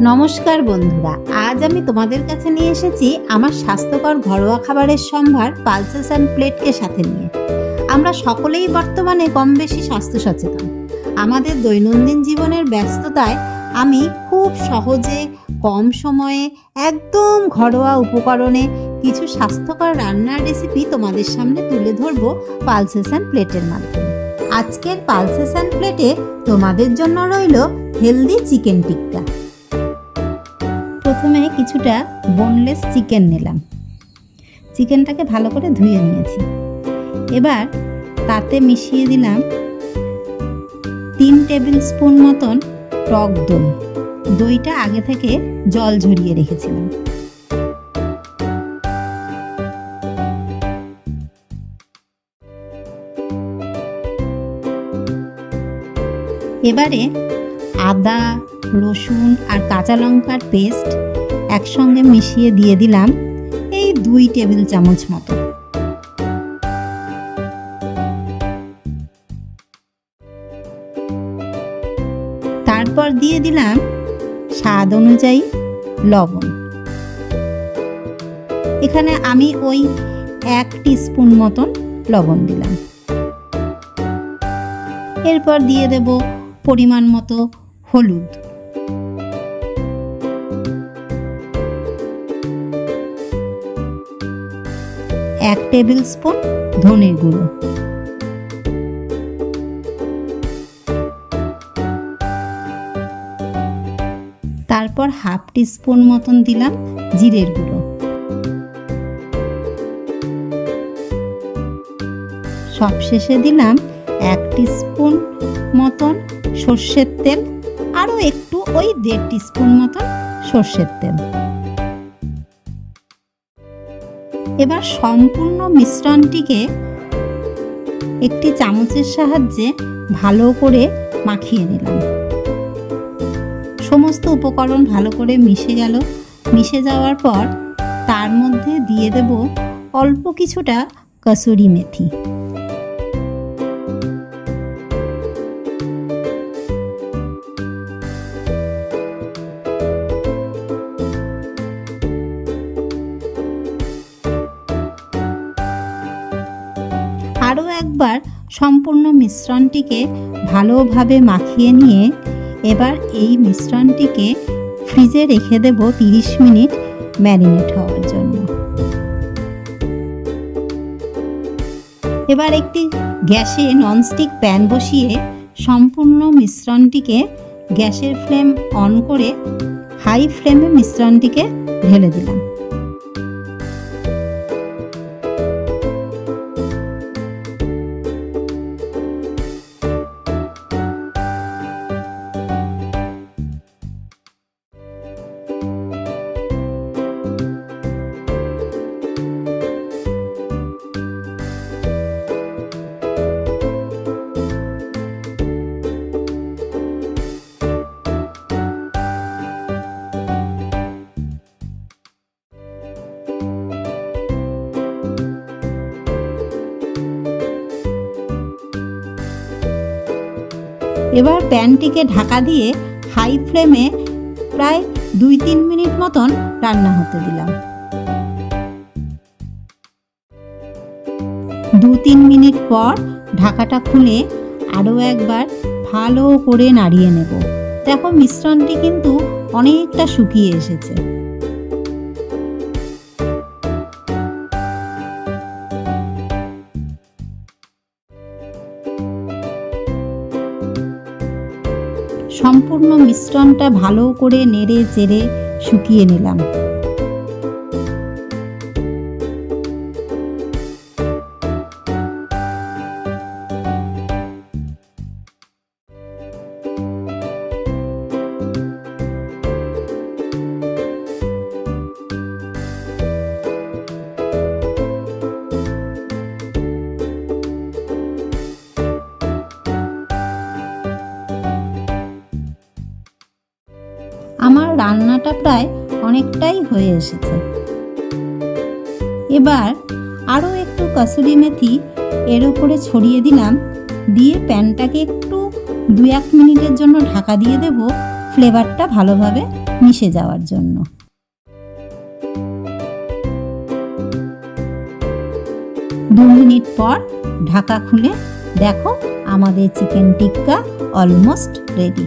নমস্কার বন্ধুরা, আজ আমি তোমাদের কাছে নিয়ে এসেছি আমার স্বাস্থ্যকর ঘরোয়া খাবারের সম্ভার পালসেস অ্যান্ড প্লেটকে সাথে নিয়ে। আমরা সকলেই বর্তমানে কম বেশি স্বাস্থ্য সচেতন। আমাদের দৈনন্দিন জীবনের ব্যস্ততায় আমি খুব সহজে কম সময়ে একদম ঘরোয়া উপকরণে কিছু স্বাস্থ্যকর রান্নার রেসিপি তোমাদের সামনে তুলে ধরবো পালসেস অ্যান্ড প্লেটের মাধ্যমে। আজকের পালসেস অ্যান্ড প্লেটে তোমাদের জন্য রইল হেলদি চিকেন টিক্কা। প্রথমে কিছুটা বোনলেস চিকেন নিলাম। চিকেনটাকে ভালো করে ধুয়ে নিয়েছি। এবার তাতে মিশিয়ে দিলাম 3 টেবিল স্পুন মতন টক দই। দইটা আগে থেকে জল ঝরিয়ে রেখেছিলাম। এবারে আদা, রসুন আর কাঁচা লঙ্কার পেস্ট একসঙ্গে মিশিয়ে দিয়ে দিলাম এই 2 টেবিল চামচ মতো। তারপর দিয়ে দিলাম স্বাদ অনুযায়ী লবণ। এখানে আমি ওই 1 টিস্পুন মতন লবণ দিলাম। এরপর দিয়ে দেব পরিমাণ মতো হলুদ। এক টেবিল স্পুন ধনের গুঁড়ো। তারপর হাফ টিস্পুন মতন দিলাম জিরের গুঁড়ো। সবশেষে দিলাম 1 টিস্পুন মতন সর্ষের তেল, আরও একটু ওই 1.5 টিস্পুন মতন সর্ষের তেল। এবার সম্পূর্ণ মিশ্রণটিকে একটি চামচের সাহায্যে ভালো করে মাখিয়ে নিলাম। সমস্ত উপকরণ ভালো করে মিশে গেল। মিশে যাওয়ার পর তার মধ্যে দিয়ে দেব অল্প কিছুটা কসুরি মেথি। আরও একবার সম্পূর্ণ মিশ্রণটিকে ভালোভাবে মাখিয়ে নিয়ে এবার এই মিশ্রণটিকে ফ্রিজে রেখে দেব 30 মিনিট ম্যারিনেট হওয়ার জন্য। এবার একটি গ্যাসে ননস্টিক প্যান বসিয়ে সম্পূর্ণ মিশ্রণটিকে গ্যাসের ফ্লেম অন করে হাই ফ্লেমে মিশ্রণটিকে ঢেলে দিলাম। এবার প্যানটিকে ঢাকা দিয়ে হাই ফ্লেমে প্রায় 2-3 মিনিট মতন রান্না হতে দিলাম। 2-3 মিনিট পর ঢাকাটা খুলে আরও একবার ভালো করে নাড়িয়ে নেব। দেখো মিশ্রণটি কিন্তু অনেকটা শুকিয়ে এসেছে। সম্পূর্ণ মিশ্রণটা ভালো করে নেড়ে চেড়ে শুকিয়ে নিলাম। আমার রান্নাটা প্রায় অনেকটাই হয়ে এসেছে। এবার আরও একটু কসুরি মেথি এর উপরে ছড়িয়ে দিলাম। দিয়ে প্যানটাকে একটু 2-1 মিনিটের জন্য ঢাকা দিয়ে দেব ফ্লেভারটা ভালোভাবে মিশে যাওয়ার জন্য। দু মিনিট পর ঢাকা খুলে দেখো আমাদের চিকেন টিক্কা অলমোস্ট রেডি।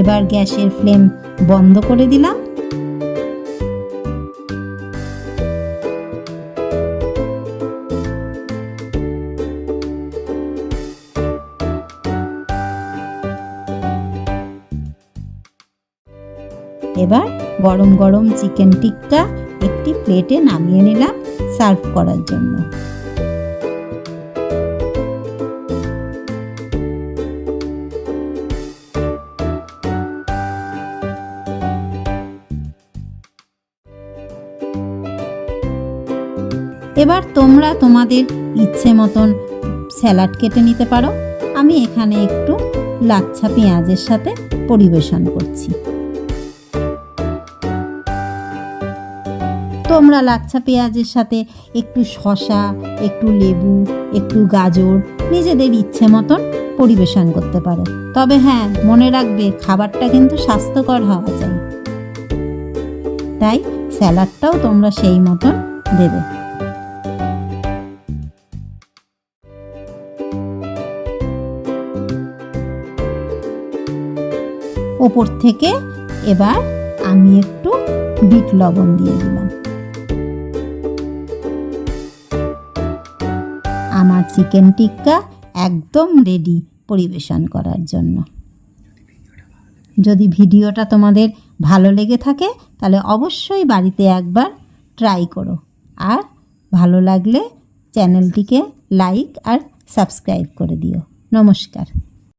এবার গ্যাসের ফ্লেম বন্ধ করে দিলাম। এবার গরম গরম চিকেন টিক্কা একটি প্লেটে নামিয়ে নিলাম সার্ভ করার জন্য। এবার তোমরা তোমাদের ইচ্ছে মতন স্যালাড কেটে নিতে পারো। আমি এখানে একটু লাচ্ছা পেঁয়াজের সাথে পরিবেশন করছি। তোমরা লাচ্ছা পেঁয়াজের সাথে একটু শসা, একটু লেবু, একটু গাজর নিজেদের ইচ্ছে মতন পরিবেশন করতে পারো। তবে হ্যাঁ, মনে রাখবে খাবারটা কিন্তু স্বাস্থ্যকর হওয়া চাই, তাই স্যালাডটাও তোমরা সেই মতন দেবে। ওপর থেকে এবার আমি একটু বিট লবণ দিয়ে দিলাম। আমার চিকেন টিক্কা একদম রেডি পরিবেশন করার জন্য। যদি ভিডিওটা তোমাদের ভালো লেগে থাকে তাহলে অবশ্যই বাড়িতে একবার ট্রাই করো, আর ভালো লাগলে চ্যানেলটিকে লাইক আর সাবস্ক্রাইব করে দিও। নমস্কার।